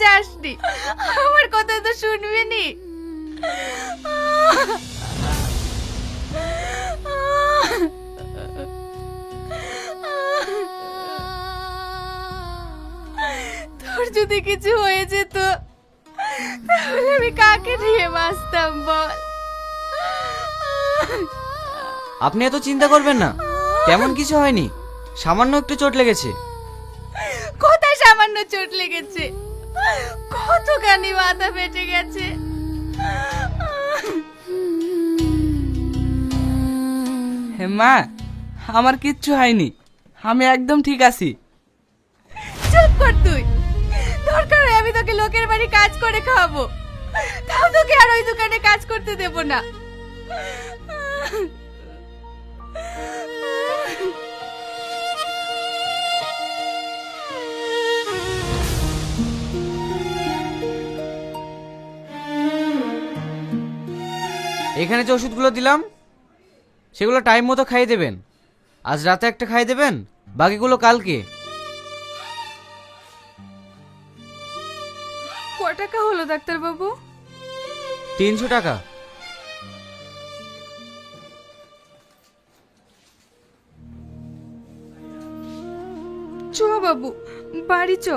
যাসনি, আমার কথা তো শুনবি নি। তোর যদি কিছু হয়ে যেত তাহলে আমি কাকে নিয়ে বাঁচতাম বল? আপনি এত চিন্তা করবেন না, তেমন কিছু হয়নি, সামান্য একটু চোট লেগেছে। কোথায় সামান্য চোট লেগেছে, কতখানি মাথা ফেটে গেছে। মা, আমার কিচ্ছু হয়নি, আমি একদম ঠিক আছি। চুপ কর তুই, দরকার হয় আমি তোকে লোকের বাড়ি কাজ করে খাওয়াবো, তাও তোকে আর ওই দোকানে কাজ করতে দেব না। এখানে যে ওষুধগুলো দিলাম সেগুলো টাইম মতো খাইয়ে দেবেন। আজ রাতে একটা খাইয়ে দেবেন, বাকিগুলো কালকে। ক টাকা হলো ডাক্তার বাবু? 300 টাকা। চ বাবু, বাড়ি চ।